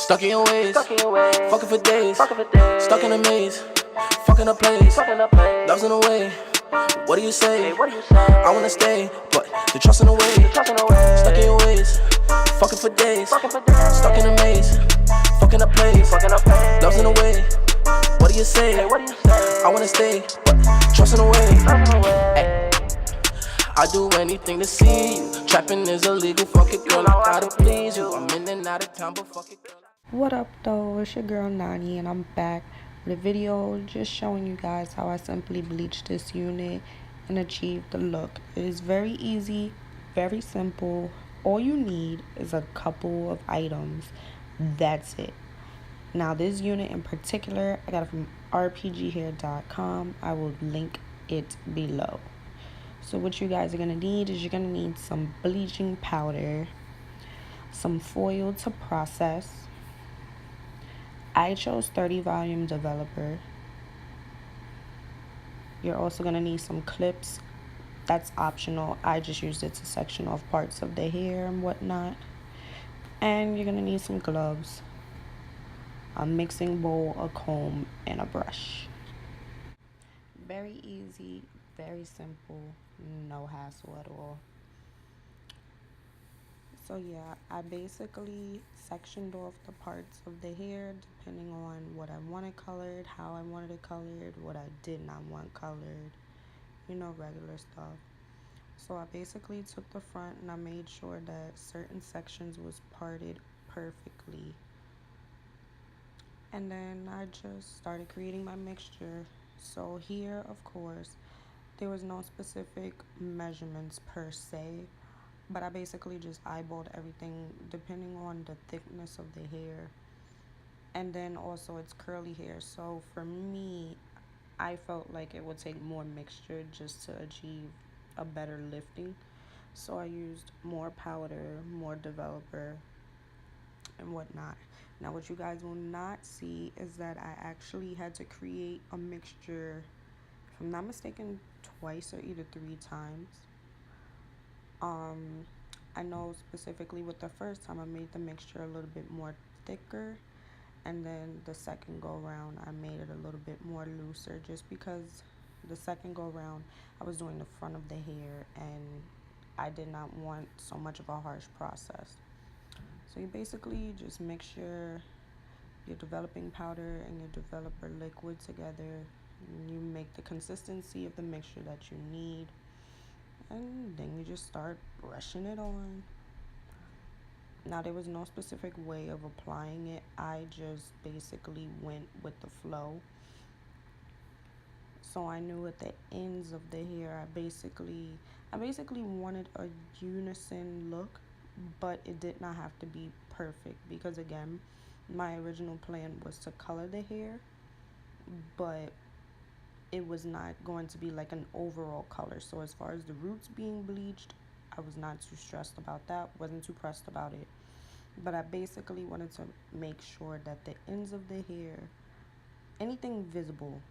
Stuck in your ways, fucking for days. Stuck in a maze, fucking a place. Love's in the way, what do you say? I wanna stay, but the trust in the way. Stuck in your ways, fucking for days. Stuck in a maze, fucking a place. Love's in the way, what do you say? I wanna stay, but trust in the way. Ay. I do anything to see you. Trapping is illegal, fuck it, girl, I gotta please you. I'm in and out of town, but fuck it, girl. What up though, it's your girl Nani and I'm back with a video just showing you guys how I simply bleached this unit and achieved the look. It is very easy, very simple. All you need is a couple of items. That's it. Now this unit in particular, I got it from rpghair.com. I will link it below. So what you guys are going to need is you're going to need some bleaching powder, some foil to process. I chose 30 volume developer. You're also going to need some clips. That's optional. I just used it to section off parts of the hair and whatnot. And you're going to need some gloves, a mixing bowl, a comb, and a brush. Very easy, very simple, no hassle at all. So yeah, I basically sectioned off the parts of the hair depending on what I wanted colored, how I wanted it colored, what I did not want colored, regular stuff. So I basically took the front and I made sure that certain sections was parted perfectly. And then I just started creating my mixture. So here, of course, there was no specific measurements per se, but I basically just eyeballed everything depending on the thickness of the hair. And then also it's curly hair. So for me, I felt like it would take more mixture just to achieve a better lifting. So I used more powder, more developer, and whatnot. Now what you guys will not see is that I actually had to create a mixture, if I'm not mistaken, twice or either 3 times. I know specifically with the first time I made the mixture a little bit more thicker, and then the second go round I made it a little bit more looser, just because the second go round I was doing the front of the hair and I did not want so much of a harsh process. So you basically just mix your developing powder and your developer liquid together. You make the consistency of the mixture that you need, and then you just start brushing it on. Now there was no specific way of applying it. I just basically went with the flow. So I knew at the ends of the hair I basically wanted a unison look, but it did not have to be perfect because again, my original plan was to color the hair, but it was not going to be like an overall color. So as far as the roots being bleached, I was not too stressed about that, wasn't too pressed about it. But I basically wanted to make sure that the ends of the hair, anything visible,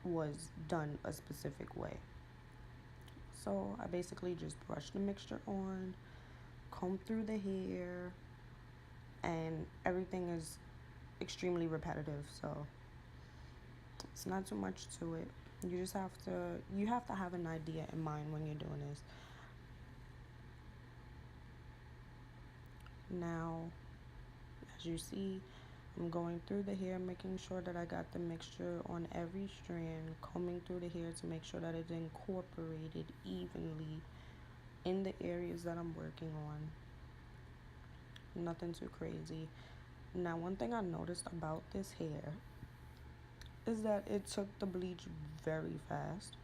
was done a specific way. So I basically just brushed the mixture on, combed through the hair, and everything is extremely repetitive, so it's not too much to it. You have to have an idea in mind when you're doing this. Now, as you see, I'm going through the hair, making sure that I got the mixture on every strand, combing through the hair to make sure that it's incorporated evenly in the areas that I'm working on. Nothing too crazy. Now, one thing I noticed about this hair is that it took the bleach very fast.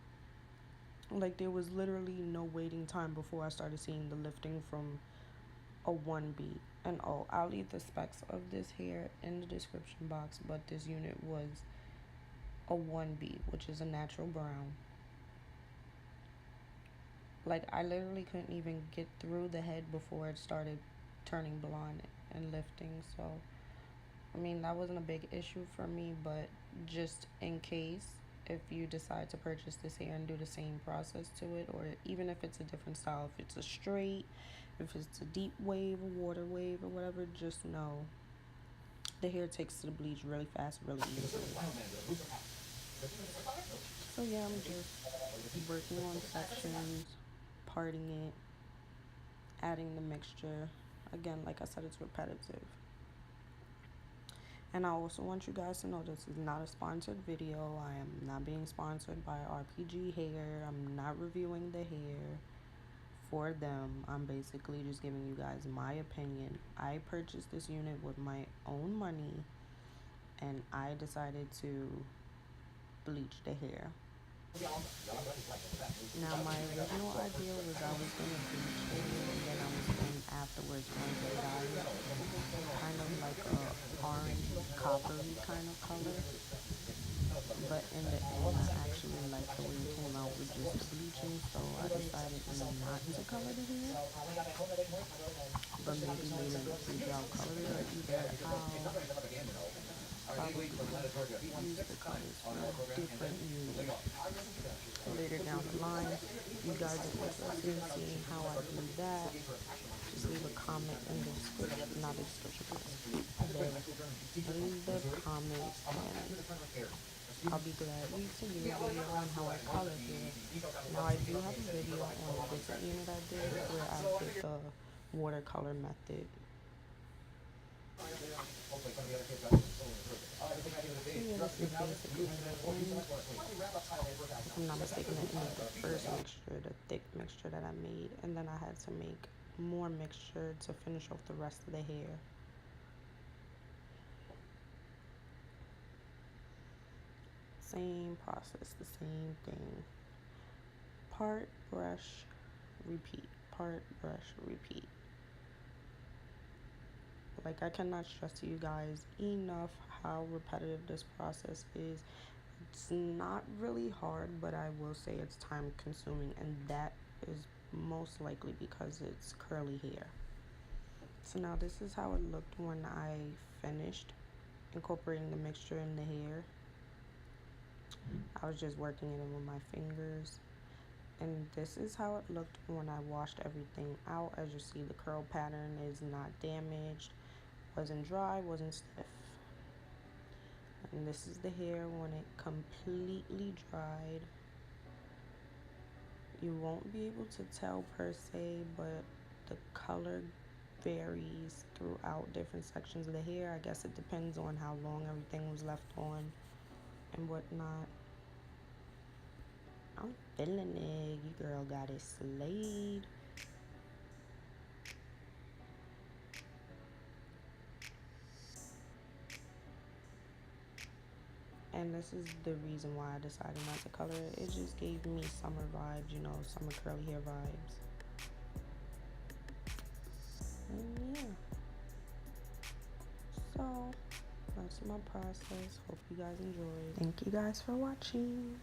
Like there was literally no waiting time before I started seeing the lifting from a 1B. And oh, I'll leave the specs of this hair in the description box, but this unit was a 1B, which is a natural brown. Like I literally couldn't even get through the head before it started turning blonde and lifting. So I mean, that wasn't a big issue for me, but just in case, if you decide to purchase this hair and do the same process to it, or even if it's a different style, if it's a straight, if it's a deep wave, a water wave, or whatever, just know The hair takes to the bleach really fast, really easily. So yeah, I'm just working on sections, parting it, adding the mixture. Again, like I said, it's repetitive. And I also want you guys to know this is not a sponsored video. I am not being sponsored by RPG Hair. I'm not reviewing the hair for them. I'm basically just giving you guys my opinion. I purchased this unit with my own money and I decided to bleach the hair. Now my original idea was I was going to bleach the hair and then I was going afterwards going to dye it kind of like a orange coppery kind of color. But in the end I actually liked the way it came out with just the bleaching, so I decided not to color the hair. But maybe later in the future I'll color it, or either I'll probably use the colors for different units. So later down the line, if you guys are interested in seeing how I do that, just leave a comment in the description, not the description, leave the comments and I'll be glad to see a video on how I color hair. Now I do have a video on a different unit I did where I did the watercolor method. Yeah, this is basically the end. If I'm not mistaken, that ended the first mixture, the thick mixture that I made, and then I had to make more mixture to finish off the rest of the hair. Same process, the same thing. Part, brush, repeat. Part, brush, repeat. Like, I cannot stress to you guys enough how repetitive this process is. It's not really hard, but I will say it's time consuming, and that is most likely because it's curly hair. So now this is how it looked when I finished incorporating the mixture in the hair. I was just working it in with my fingers. And this is how it looked when I washed everything out. As you see, the curl pattern is not damaged, wasn't dry, wasn't stiff. And this is the hair when it completely dried. You won't be able to tell per se, but the color varies throughout different sections of the hair. I guess it depends on how long everything was left on and whatnot. I'm feeling it. You girl got it slayed. And this is the reason why I decided not to color it. It just gave me summer vibes, you know, summer curly hair vibes. And yeah. So, that's my process. Hope you guys enjoyed. Thank you guys for watching.